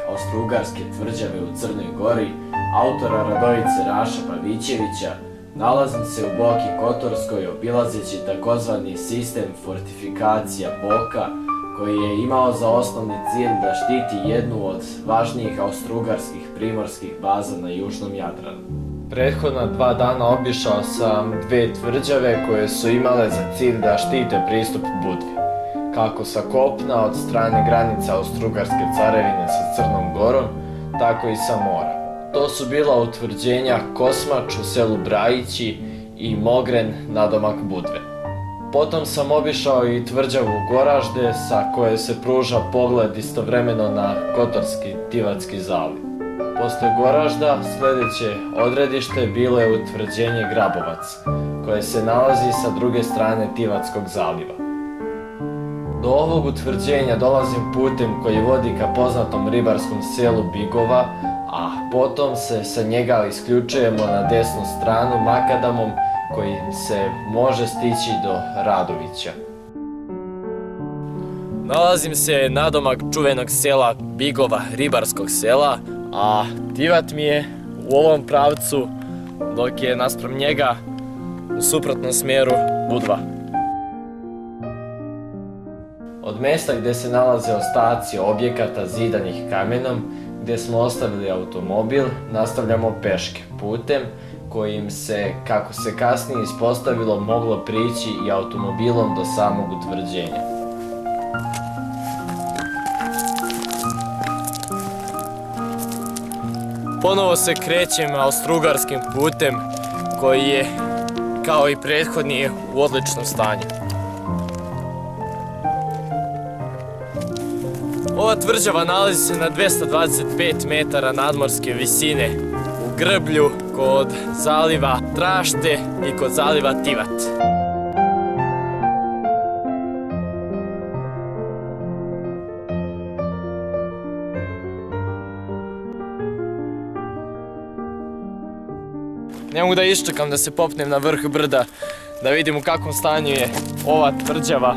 Austro-Ugarske tvrđave u Crnoj Gori, autora Radojice Raša Pavićevića, nalazim se u Boki Kotorskoj obilazeći takozvani sistem fortifikacija Boka, koji je imao za osnovni cilj da štiti jednu od važnijih austro-ugarskih primorskih baza na južnom Jadranu. Prethodna 2 dana obišao sam 2 tvrđave koje su imale za cilj da štite pristup Budvi, kako sa kopna od strane granice Austro-Ugarske carevine sa Crnom Gorom, tako i sa mora. To su bila utvrđenja Kosmač u selu Brajići i Mogren nadomak Budve. Potom sam obišao i tvrđavu Goražde sa koje se pruža pogled istovremeno na Kotorski Tivatski zaliv. Posle Goražda sljedeće odredište bilo je utvrđenje Grabovac, koje se nalazi sa druge strane Tivatskog zaliva. Do ovog utvrđenja dolazim putem koji vodi ka poznatom ribarskom selu Bigova, a potom se sa njega isključujemo na desnu stranu makadamom kojim se može stići do Radovića. Nalazim se nadomak čuvenog sela Bigova, ribarskog sela, a Tivat mi je u ovom pravcu, dok je naspram njega u suprotnom smjeru Budva. Od mjesta gdje se nalaze ostaci objekata zidanih kamenom, gdje smo ostavili automobil, nastavljamo peške putem kojim se, kako se kasnije ispostavilo, moglo prići i automobilom do samog utvrđenja. Ponovo se krećem austro-ugarskim putem koji je, kao i prethodni, u odličnom stanju. Ova tvrđava nalazi se na 225 metara nadmorske visine u Grblju kod zaliva Trašte i kod zaliva Tivat. Ne mogu da iščekam da se popnem na vrh brda, da vidim u kakvom stanju je ova tvrđava.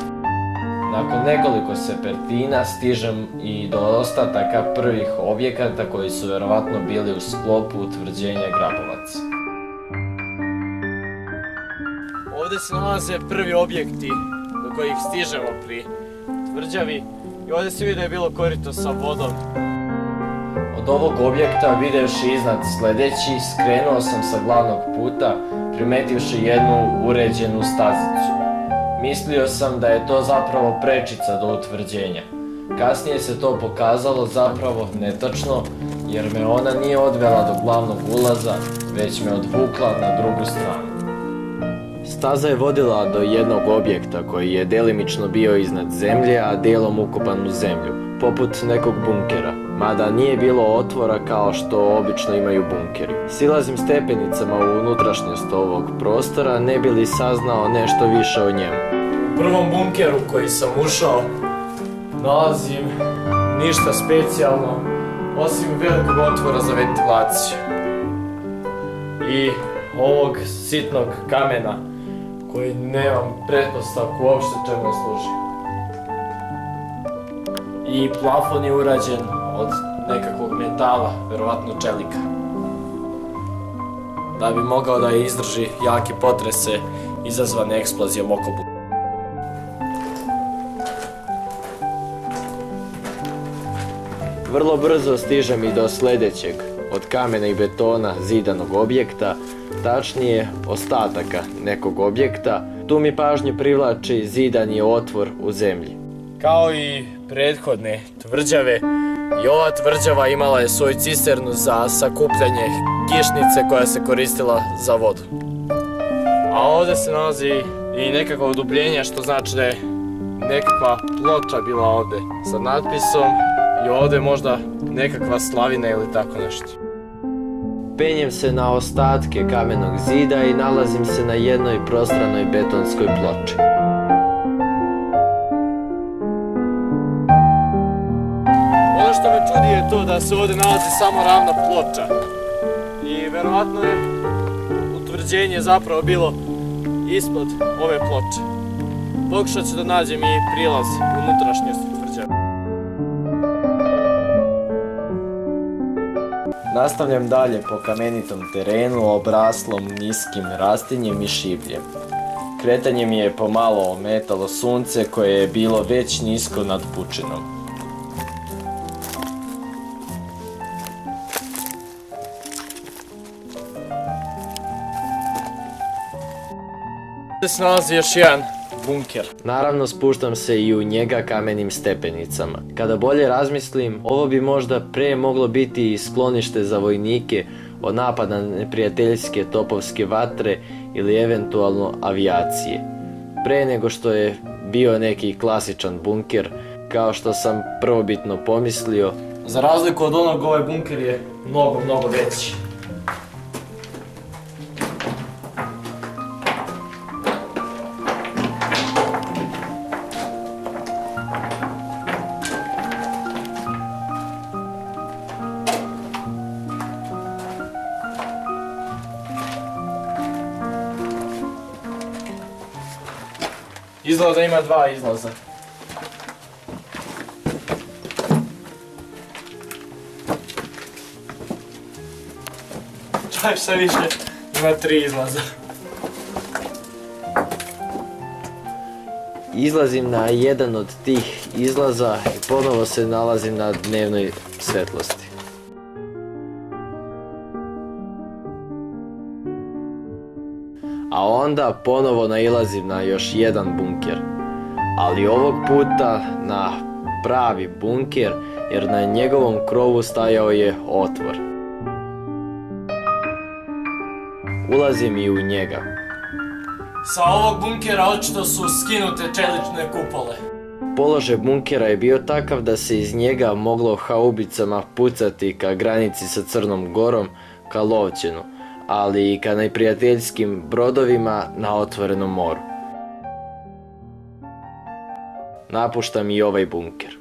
Nakon nekoliko serpentina stižem i do ostataka prvih objekata koji su verovatno bili u sklopu utvrđenja Grabovac. Ovdje se nalaze prvi objekti do kojih stižemo pri tvrđavi i ovdje se vidi da je bilo korito sa vodom. Od ovog objekta, videvši iznad sljedeći, skrenuo sam sa glavnog puta, primetivši jednu uređenu stazicu. Mislio sam da je to zapravo prečica do utvrđenja. Kasnije se to pokazalo zapravo netačno, jer me ona nije odvela do glavnog ulaza, već me odvukla na drugu stranu. Staza je vodila do jednog objekta koji je delimično bio iznad zemlje, a dijelom ukopan u zemlju, poput nekog bunkera, mada nije bilo otvora kao što obično imaju bunkeri. Silazim stepenicama u unutrašnjost ovog prostora, ne bi li saznao nešto više o njemu. U prvom bunkeru koji sam ušao nalazim ništa specijalno, osim velikog otvora za ventilaciju i ovog sitnog kamena koji nemam pretpostavku uopšte čemu je služio. I plafon je urađen od nekakvog metala, verovatno čelika, da bi mogao da izdrži jake potrese izazvane eksplozijom oko buke. Vrlo brzo stižem i do sljedećeg, od kamena i betona zidanog objekta, tačnije ostataka nekog objekta. Tu mi pažnju privlači zidani otvor u zemlji. Kao i prethodne tvrđave, i ova tvrđava imala je svoju cisternu za sakupljanje kišnice koja se koristila za vodu. A ovdje se nalazi i nekakvo udubljenje, što znači da je nekakva ploča bila ovdje sa natpisom i ovdje možda nekakva slavina ili tako nešto. Penjem se na ostatke kamenog zida i nalazim se na jednoj prostranoj betonskoj ploči. Ono što me čudi je to da se ovdje nalazi samo ravna ploča i verovatno je utvrđenje zapravo bilo ispod ove ploče. Pokušat ću da nađem i prilaz u unutrašnjosti tvrđave. Nastavljam dalje po kamenitom terenu obraslom niskim rastinjem i šibljem. Kretanje mi je pomalo ometalo sunce koje je bilo već nisko nad pučinom. Ovdje se nalazi još jedan bunker. Naravno spuštam se i u njega kamenim stepenicama. Kada bolje razmislim, ovo bi možda pre moglo biti i sklonište za vojnike od napada neprijateljske topovske vatre ili eventualno avijacije. Pre nego što je bio neki klasičan bunker, kao što sam prvobitno pomislio. Za razliku od onog, ovaj bunker je mnogo veći. Izgleda da ima dva izlaza. Čaj šta više, ima 3 izlaza. Izlazim na jedan od tih izlaza i ponovo se nalazim na dnevnoj svetlosti. A onda ponovo nailazim na još jedan bunker. Ali ovog puta na pravi bunker, jer na njegovom krovu stajao je otvor. Ulazim i u njega. Sa ovog bunkera očito su skinute čelične kupole. Položaj bunkera je bio takav da se iz njega moglo haubicama pucati ka granici sa Crnom Gorom, ka Lovćenu, ali i ka neprijateljskim brodovima na otvorenom moru. Napuštam i ovaj bunker.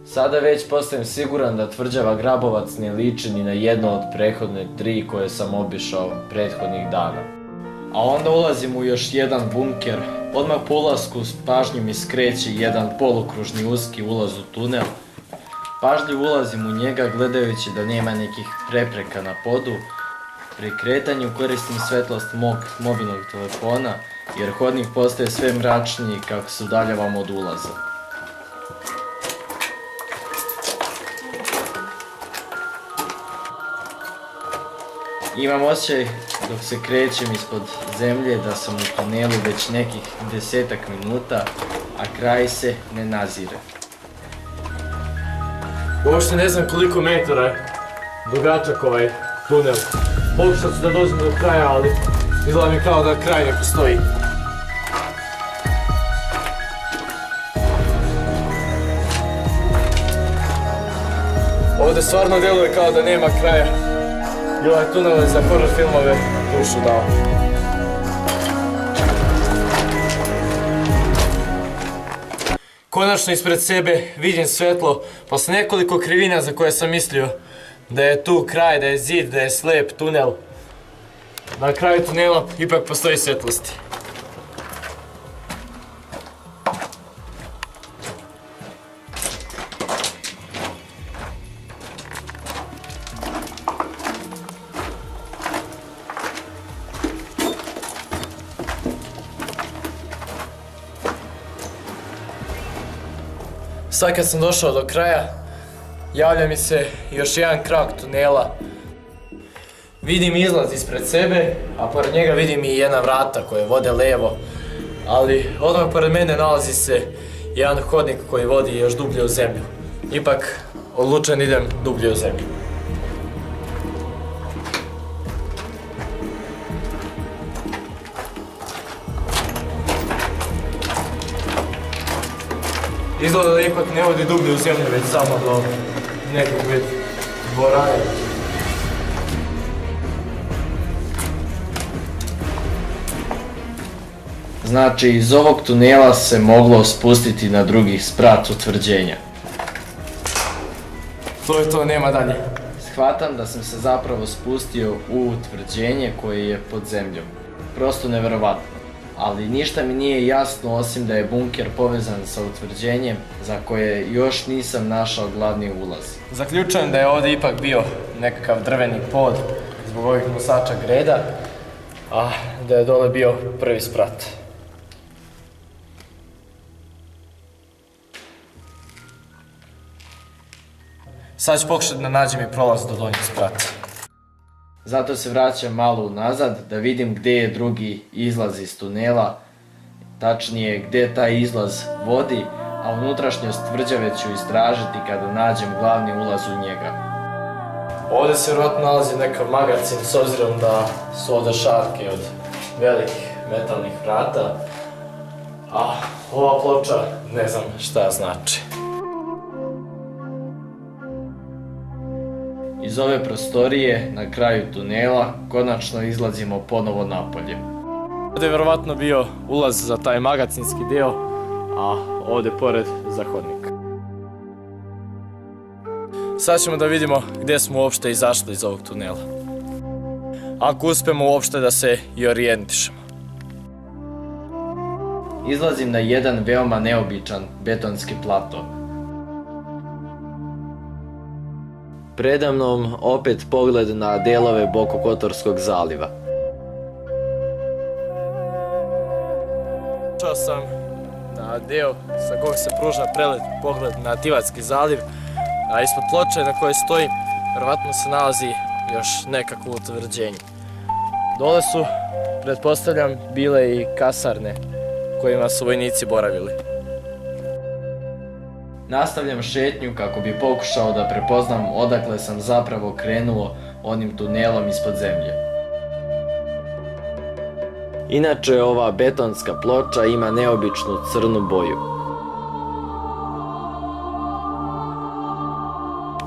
Sada već postajem siguran da tvrđava Grabovac ne liči ni na jedno od prethodne 3 koje sam obišao prethodnih dana. A onda ulazim u još jedan bunker. Odmah po ulasku s pažnju mi skreće jedan polukružni uski ulaz u tunel. Pažljivo ulazim u njega gledajući da nema nekih prepreka na podu. Pri kretanju koristim svetlost mog mobilnog telefona jer hodnik postaje sve mračniji kako se udaljavam od ulaza. Imam osjećaj dok se krećem ispod zemlje da sam u tunelu već nekih 10-ak minuta, a kraj se ne nazire. Uopšte ne znam koliko metara je dugačak ovaj tunel. Pokušao sam da dođem do kraja, ali izgleda mi kao da kraj ne postoji. Ovdje stvarno djeluje kao da nema kraja. I ovaj tunel je za horror filmove dušu dao. Konačno ispred sebe vidim svetlo, posle nekoliko krivina za koje sam mislio da je tu kraj, da je zid, da je slijep tunel. Na kraju tunela ipak postoji svetlosti. Sad kad sam došao do kraja, javlja mi se još jedan krak tunela. Vidim izlaz ispred sebe, a pored njega vidim i jedna vrata koje vode levo. Ali odmah pored mene nalazi se jedan hodnik koji vodi još dublje u zemlju. Ipak odlučen idem dublje u zemlju. Izgleda da ipak ne vodi dublje u zemlju, već samo do nekakve dvorane. Znači, iz ovog tunela se moglo spustiti na drugi sprat utvrđenja. To je to, nema dalje. Shvatam da sam se zapravo spustio u utvrđenje koje je pod zemljom. Prosto neverovatno. ali ništa mi nije jasno osim da je bunker povezan sa utvrđenjem za koje još nisam našao glavni ulaz. Zaključujem da je ovdje ipak bio nekakav drveni pod zbog ovih nosača greda, a da je dole bio prvi sprat. Sad ću pokušati da nađem i prolaz do donjeg sprata. Zato se vraćam malo unazad da vidim gdje je drugi izlaz iz tunela, tačnije gdje taj izlaz vodi, a unutrašnjost tvrđave ću istražiti kada nađem glavni ulaz u njega. Ovdje se vjerojatno nalazi nekav magacin s obzirom da su ovdje šarke od velikih metalnih vrata, a ova ploča ne znam šta znači. Iz ove prostorije na kraju tunela konačno izlazimo ponovo napolje. Ovdje je vjerovatno bio ulaz za taj magacinski dio, a ovdje pored za hodnik. Sad ćemo da vidimo gdje smo uopšte izašli iz ovog tunela. Ako uspemo uopšte da se i orijentišemo. Izlazim na jedan veoma neobičan betonski plato. Predamnom opet pogled na delove Bokokotorskog zaliva. Došao sam na deo sa kog se pruža prelep pogled na Tivatski zaliv, a ispod ploče na kojoj stojim vjerovatno se nalazi još nekakvo utvrđenje. Dole su, pretpostavljam, bile i kasarne kojima su vojnici boravili. Nastavljam šetnju kako bi pokušao da prepoznam odakle sam zapravo krenuo onim tunelom ispod zemlje. Inače, ova betonska ploča ima neobičnu crnu boju.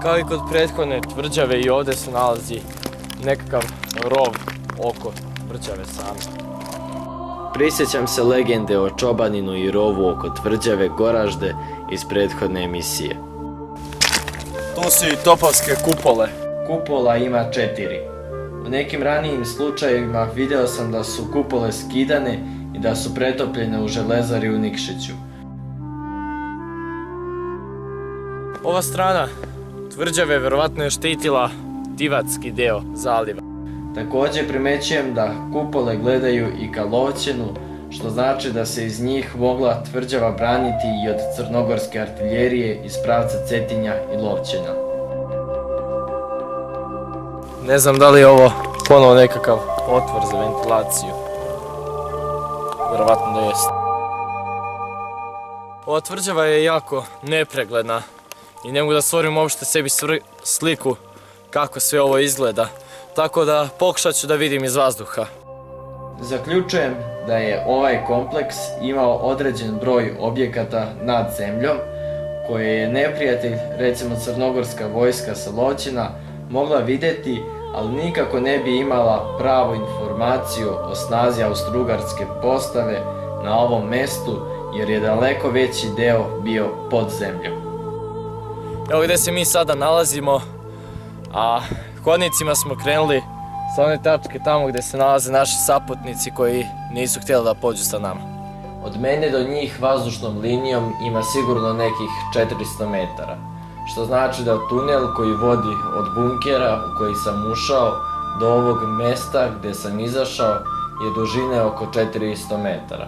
Kao i kod prethodne tvrđave i ovdje se nalazi nekakav rov oko tvrđave same. Prisjećam se legende o čobaninu i rovu oko tvrđave Goražde iz prethodne emisije. Tu su i topovske kupole. Kupola ima 4. U nekim ranijim slučajevima video sam da su kupole skidane i da su pretopljene u železari u Nikšiću. Ova strana tvrđave vjerovatno je štitila Tivatski deo zaliva. Također primećujem da kupole gledaju i ka Lovćenu, što znači da se iz njih mogla tvrđava braniti i od crnogorske artiljerije iz pravca Cetinja i Lovćena. Ne znam da li je ovo ponovo nekakav otvor za ventilaciju. Vjerovatno da jest. Ova tvrđava je jako nepregledna i ne mogu da stvorim uopšte sebi sliku kako sve ovo izgleda. Tako da pokušat ću da vidim iz vazduha. Zaključujem da je ovaj kompleks imao određen broj objekata nad zemljom, koje je neprijatelj, recimo crnogorska vojska sa Lovćena, mogla vidjeti, ali nikako ne bi imala pravu informaciju o snazi austrougarske postave na ovom mestu, jer je daleko veći deo bio pod zemljom. Evo gdje se mi sada nalazimo, a hodnicima smo krenuli sa one tačke tamo gdje se nalaze naši saputnici koji nisu htjeli da pođu sa nama. Od mene do njih vazdušnom linijom ima sigurno nekih 400 metara, što znači da tunel koji vodi od bunkera u koji sam ušao do ovog mesta gdje sam izašao je dužine oko 400 metara.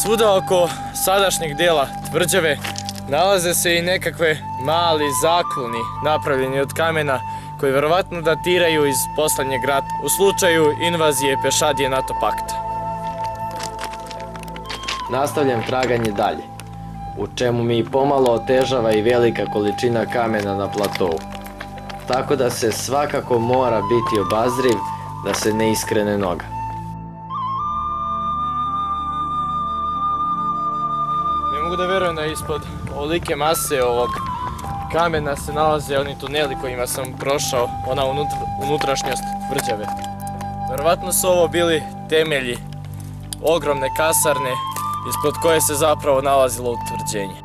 Svuda oko sadašnjeg dijela tvrđave nalaze se i nekakve mali zakloni napravljeni od kamena koji vjerovatno datiraju iz poslednjeg rata u slučaju invazije pešadije NATO pakta. Nastavljam traganje dalje, u čemu mi pomalo otežava i velika količina kamena na platovu. Tako da se svakako mora biti obazriv da se ne iskrene noga. Ne mogu da vjerujem da ispod ovolike mase ovog kamena se nalaze oni tuneli kojima sam prošao, ona unutrašnjost tvrđave. Vjerovatno su ovo bili temelji ogromne kasarne ispod koje se zapravo nalazilo utvrđenje.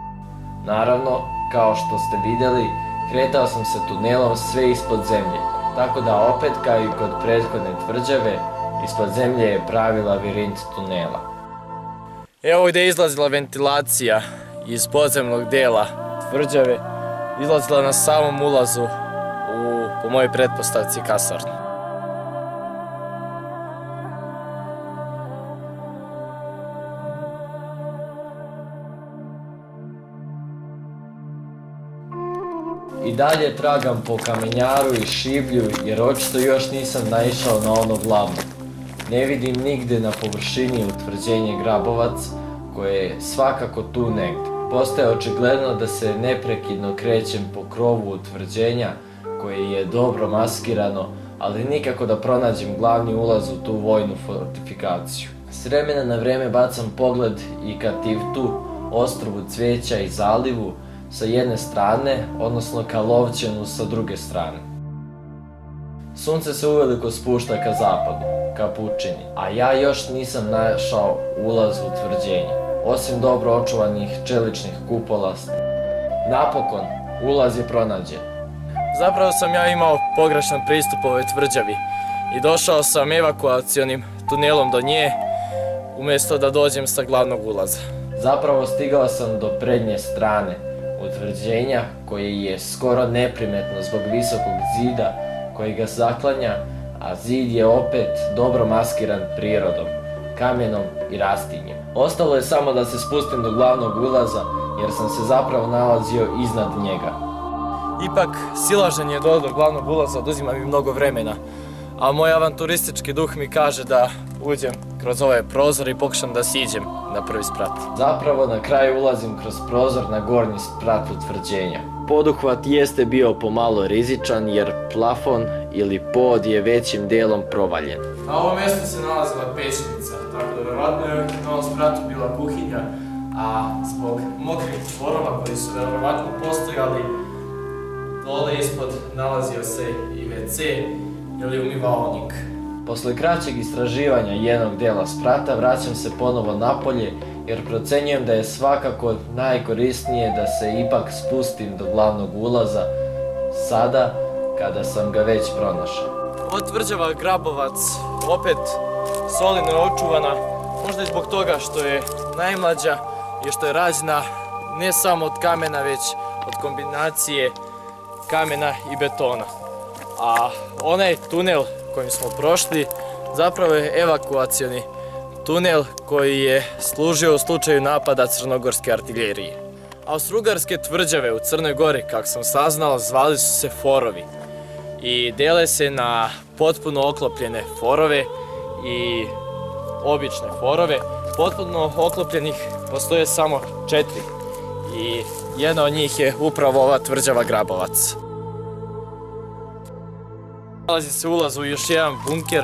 Naravno, kao što ste vidjeli, kretao sam se tunelom sve ispod zemlje, tako da opet kao i kod prethodne tvrđave, ispod zemlje je pravi labirint tunela. Evo gdje je izlazila ventilacija iz podzemnog dijela tvrđave. Izlazila na samom ulazu po mojoj pretpostavci kasarnu. I dalje tragam po kamenjaru i šiblju jer očito još nisam naišao na ono glavno. Ne vidim nigdje na površini utvrđenje Grabovac koje je svakako tu negdje. Postaje očigledno da se neprekidno krećem po krovu utvrđenja koje je dobro maskirano, ali nikako da pronađem glavni ulaz u tu vojnu fortifikaciju. S vremena na vrijeme bacam pogled i ka Tivtu, ostrvu Cvijeća i zalivu sa jedne strane, odnosno ka Lovćenu sa druge strane. Sunce se uveliko spušta ka zapadu, ka pučini, a ja još nisam našao ulaz u utvrđenje, osim dobro očuvanih čeličnih kupola. Napokon, ulaz je pronađen. Zapravo sam ja imao pogrešan pristup ovoj tvrđavi i došao sam evakuacionim tunelom do nje, umjesto da dođem sa glavnog ulaza. Zapravo stigao sam do prednje strane utvrđenja koje je skoro neprimetno zbog visokog zida koji ga zaklanja, a zid je opet dobro maskiran prirodom, kamenom i rastinjem. Ostalo je samo da se spustim do glavnog ulaza jer sam se zapravo nalazio iznad njega. Ipak, silaženje do glavnog ulaza oduzima mi mnogo vremena, a moj avanturistički duh mi kaže da uđem kroz ovaj prozor i pokušam da siđem na prvi sprat. Zapravo na kraju ulazim kroz prozor na gornji sprat utvrđenja. Poduhvat jeste bio pomalo rizičan jer plafon ili pod je većim dijelom provaljen. Na ovom mjestu se nalazila pećnica, tako da vjerovatno je na ovom spratu bila kuhinja, a zbog mokrih čvorova koji su vjerovatno postojali, dole ispod nalazio se i WC ili umivaonik. Posle kraćeg istraživanja jednog dijela sprata vraćam se ponovo napolje jer procenjujem da je svakako najkorisnije da se ipak spustim do glavnog ulaza sada kada sam ga već pronašao. Ova tvrđava Grabovac opet solidno je očuvana, možda i zbog toga što je najmlađa i što je rađena ne samo od kamena već od kombinacije kamena i betona. A onaj tunel kojim smo prošli zapravo je evakuacioni tunel koji je služio u slučaju napada crnogorske artiljerije. Austrougarske tvrđave u Crnoj Gori, kako sam saznao, zvali su se forovi i dele se na potpuno oklopljene forove i obične forove. Potpuno oklopljenih postoje samo 4 i jedna od njih je upravo ova tvrđava Grabovac. Nalazi se ulaz u još jedan bunker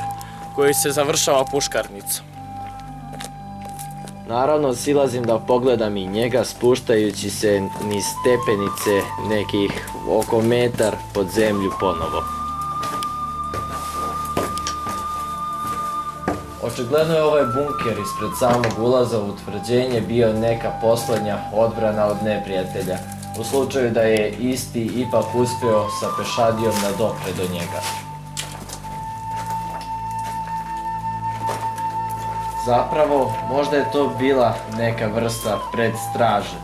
koji se završava puškarnicom. Naravno silazim da pogledam i njega spuštajući se niz stepenice nekih oko metar pod zemlju ponovo. Očigledno je ovaj bunker ispred samog ulaza u utvrđenje bio neka posljednja odbrana od neprijatelja, u slučaju da je isti ipak uspio sa pešadijom da dopre do njega. Zapravo, možda je to bila neka vrsta predstraže,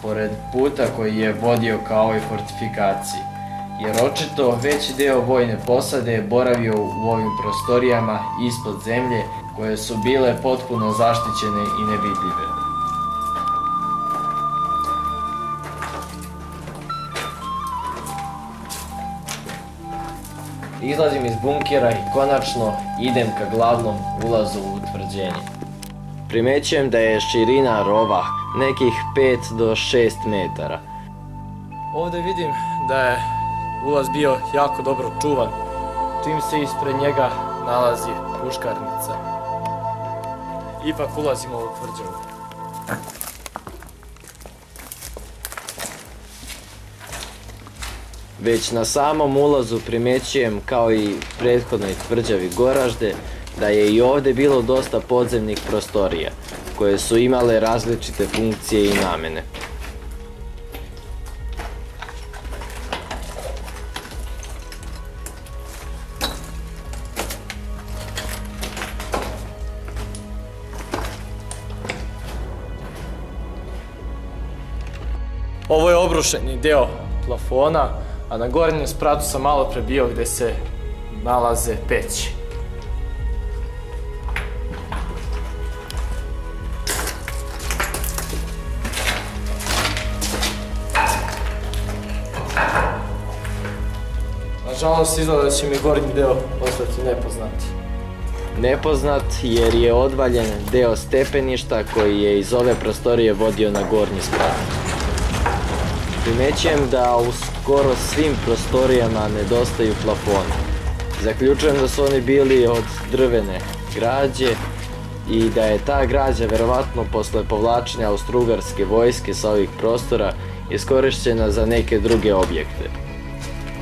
pored puta koji je vodio ka ovoj fortifikaciji, jer očito veći deo vojne posade je boravio u ovim prostorijama ispod zemlje koje su bile potpuno zaštićene i nevidljive. Izlazim iz bunkera i konačno idem ka glavnom ulazu u utvrđenje. Primećujem da je širina rova nekih 5 do 6 metara. Ovdje vidim da je ulaz bio jako dobro čuvan, čim se ispred njega nalazi puškarnica. Ipak ulazimo u tvrđavu. Već na samom ulazu primećujem, kao i prethodnoj tvrđavi Goražde, da je i ovdje bilo dosta podzemnih prostorija, koje su imale različite funkcije i namene. Ovo je obrušeni deo plafona, a na gornjem spratu sam malo pre bio gde se nalaze peći. Nažalost, izgleda da će mi gornji deo ostati nepoznat. Nepoznat jer je odvaljen deo stepeništa koji je iz ove prostorije vodio na gornji sprat. Primećujem da u skoro svim prostorijama nedostaju plafoni. Zaključujem da su oni bili od drvene građe i da je ta građa verovatno posle povlačenja austrougarske vojske sa ovih prostora iskorišćena za neke druge objekte.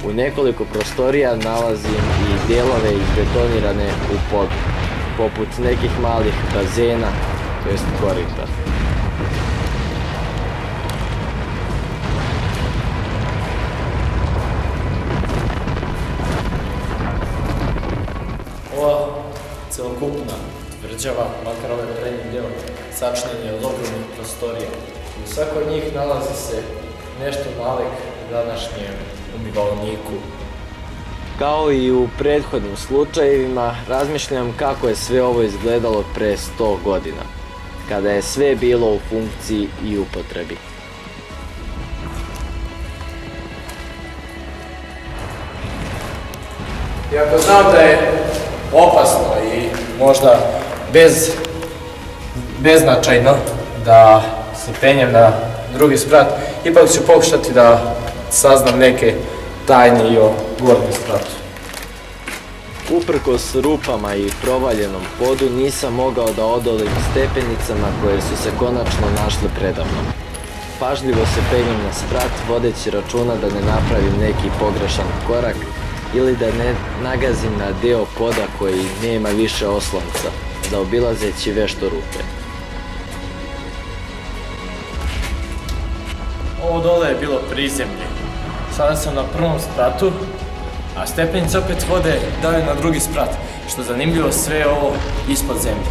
U nekoliko prostorija nalazim i dijelove izbetonirane u podu, poput nekih malih bazena, to jest korita. Ova celokupna tvrđava, makar ovaj prednji deo, sačinjen je od ogromnih prostorija. U svakoj od njih nalazi se nešto nalik današnjem umivalniku. Kao i u prethodnim slučajevima, razmišljam kako je sve ovo izgledalo pre 100 godina, kada je sve bilo u funkciji i upotrebi. Iako znam da je opasno i možda beznačajno da se penjem na drugi sprat, ipak ću pokušati da saznam neke tajne i o gornjem spratu. Uprkos rupama i provaljenom podu nisam mogao da odolim stepenicama koje su se konačno našle predamnom. Pažljivo se penjem na sprat, vodeći računa da ne napravim neki pogrešan korak ili da ne nagazim na deo poda koji nema više oslonca, zaobilazeći vešto rupe. Ovo dole je bilo prizemlje. Sada sam na prvom spratu, a stepenice opet vode dalje na drugi sprat, što je zanimljivo, sve je ovo ispod zemlje.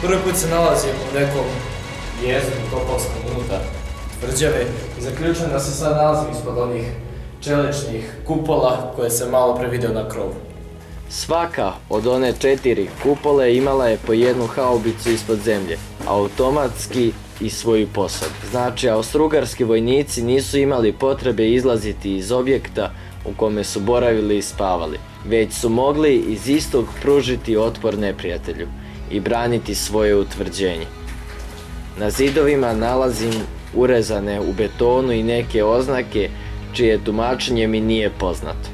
Prvi put se nalazim u nekom jezgru topovskom unutar tvrđave i zaključujem da se sad nalazim ispod onih čeličnih kupola koje sam malo pre video na krovu. Svaka od one 4 kupole imala je po jednu haubicu ispod zemlje, automatski i svoju posadu. Znači, austrougarski vojnici nisu imali potrebe izlaziti iz objekta u kome su boravili i spavali, već su mogli iz istog pružiti otpor neprijatelju i braniti svoje utvrđenje. Na zidovima nalazim urezane u betonu i neke oznake čije tumačenje mi nije poznato.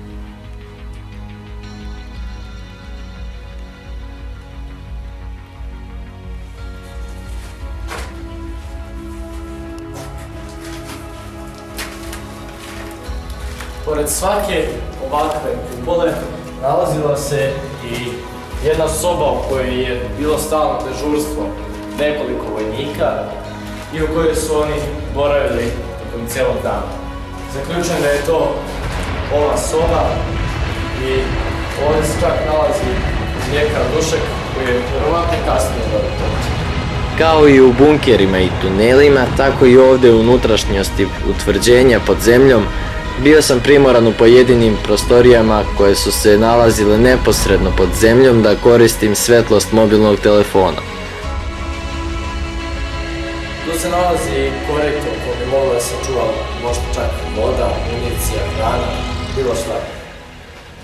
Pored svake ovakve kupole nalazila se i jedna soba u kojoj je bilo stalno dežurstvo nekoliko vojnika i u kojoj su oni boravili tokom cijelog dana. Zaključujem da je to ova soba i ovdje se čak nalazi mljekar Dušek koji je vjerovatno kasnije dodatno. Kao i u bunkerima i tunelima, tako i ovdje u unutrašnjosti utvrđenja pod zemljom, bio sam primoran u pojedinim prostorijama koje su se nalazile neposredno pod zemljom da koristim svetlost mobilnog telefona. Tu se nalazi korito u kojem bi mogla da se čuva možda čak voda, municija, hrana, bilo šta.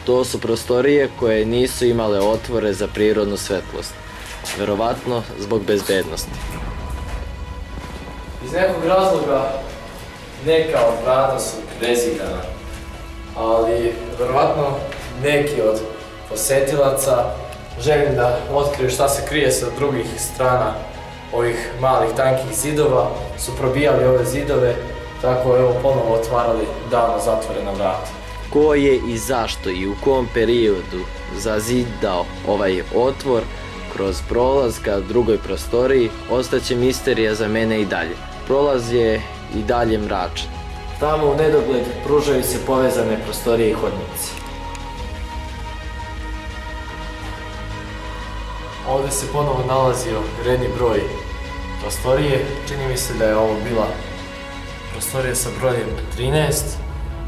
To su prostorije koje nisu imale otvore za prirodnu svetlost, verovatno zbog bezbednosti. Iz nekog razloga neka od vrata su rezidana, ali verovatno neki od posetilaca želim da otkriju šta se krije sa drugih strana ovih malih tankih zidova, su probijali ove zidove, tako evo ponovo otvarali davno zatvorena vrata. Ko je i zašto i u kom periodu zazidao ovaj otvor kroz prolaz ka drugoj prostoriji ostaće misterija za mene i dalje. Prolaz je i dalje mračan. Tamo u nedogled pružaju se povezane prostorije i hodnici. Ovdje se ponovo nalazio redni broj prostorije. Čini mi se da je ovo bila prostorija sa brojem 13.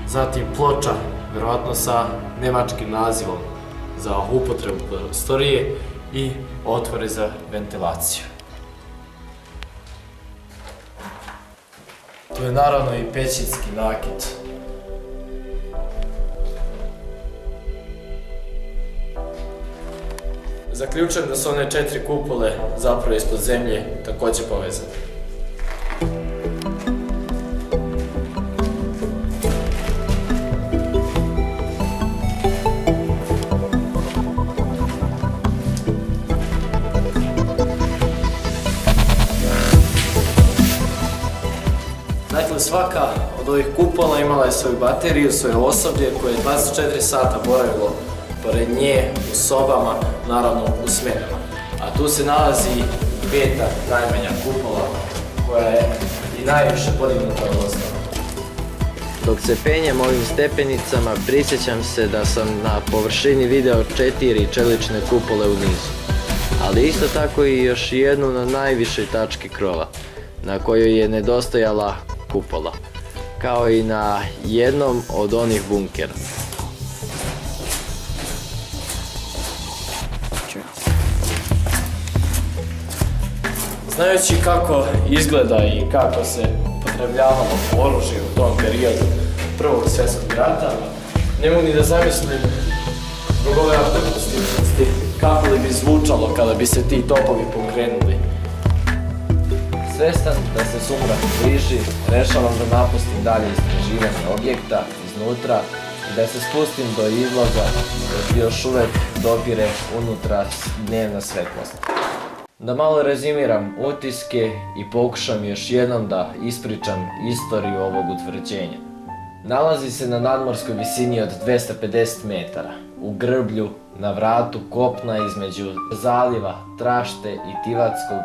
Zatim ploča, vjerojatno sa njemačkim nazivom za upotrebu prostorije i otvori za ventilaciju. Tu je naravno i pećinski nakit. Zaključujem da su one 4 kupole zapravo ispod zemlje također povezane. Dakle, svaka od ovih kupola imala je svoju bateriju, svoje osoblje koje je 24 sata boravilo pored nje u sobama, naravno u smenama. A tu se nalazi 5. najmanja kupola koja je i najviše podignuta od ostala. Dok se penjem ovim stepenicama, prisjećam se da sam na površini video 4 čelične kupole u nizu. Ali isto tako i još jednu na najvišoj tački krova, na kojoj je nedostajala kupola, kao i na jednom od onih bunkera. Znajući kako izgleda i kako se upotrebljavalo oružje u tom periodu Prvog svjetskog rata, ne mogu ni da zamislim zbog ove aktivnosti kako li bi zvučalo kada bi se ti topovi pokrenuli. Svestan da se sumrak bliži, rešavam da napustim dalje istraživanje objekta iznutra i da se spustim do izlaza dok još uvek dopire unutra dnevna svetlost. Da malo rezimiram utiske i pokušam još jednom da ispričam istoriju ovog utvrđenja. Nalazi se na nadmorskoj visini od 250 metara, u grblju, na vratu kopna između zaliva Trašte i Tivatskog.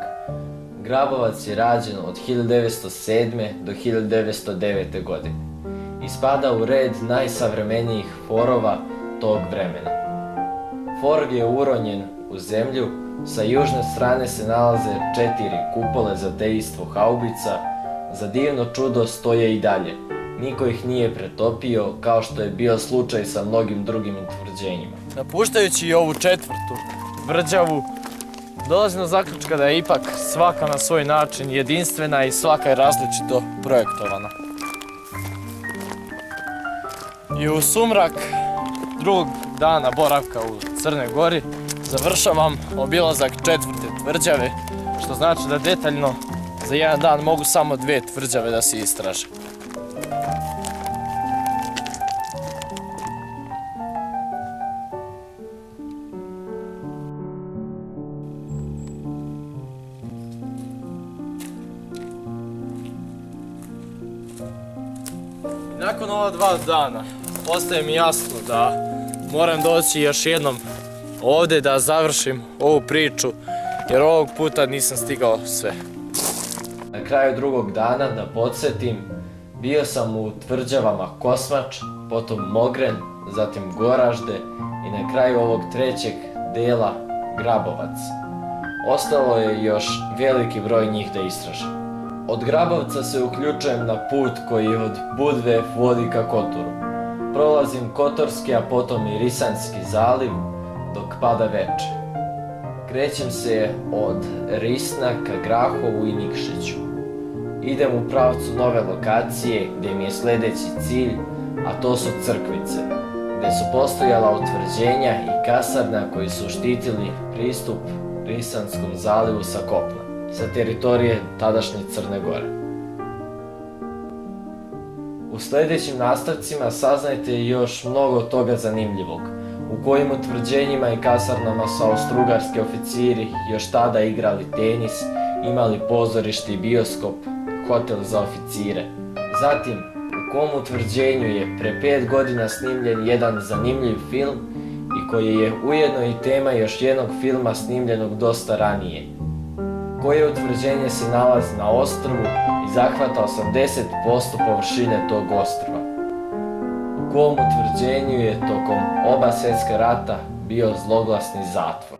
Grabovac je rađen od 1907. do 1909. godine i spada u red najsavremenijih forova tog vremena. For je uronjen u zemlju, sa južne strane se nalaze 4 kupole za dejstvo haubica, za divno čudo stoje i dalje. Niko ih nije pretopio kao što je bio slučaj sa mnogim drugim utvrđenjima. Napuštajući ovu 4. tvrđavu, dolazim do zaključka da je ipak svaka na svoj način jedinstvena i svaka je različito projektovana. I u sumrak drugog dana boravka u Crnoj Gori završavam obilazak 4. tvrđave, što znači da detaljno za jedan dan mogu samo 2 tvrđave da se istraže. Nakon ova 2 dana postaje mi jasno da moram doći još jednom ovdje da završim ovu priču, jer ovog puta nisam stigao sve. Na kraju drugog dana, da podsjetim, bio sam u tvrđavama Kosmač, potom Mogren, zatim Goražde i na kraju ovog 3. dela Grabovac. Ostalo je još veliki broj njih da istražim. Od Grabovca se uključujem na put koji od Budve vodi ka Kotoru. Prolazim Kotorski, a potom i Risanski zaliv dok pada veče. Krećem se od Risna ka Grahovu i Nikšiću. Idem u pravcu nove lokacije gdje mi je sljedeći cilj, a to su Crkvice, gdje su postojala utvrđenja i kasarna koji su štitili pristup Risanskom zalivu sa kopna, sa teritorije tadašnje Crne Gore. U sljedećim nastavcima saznajte još mnogo toga zanimljivog, u kojim utvrđenjima i kasarnama su austrougarski oficiri još tada igrali tenis, imali pozorište i bioskop, hotel za oficire. Zatim, u kom utvrđenju je pre 5 godina snimljen jedan zanimljiv film i koji je ujedno i tema još jednog filma snimljenog dosta ranije. Koje utvrđenje se nalazi na ostrvu i zahvata 80% površine tog ostrva. U kom utvrđenju je tokom oba svjetska rata bio zloglasni zatvor.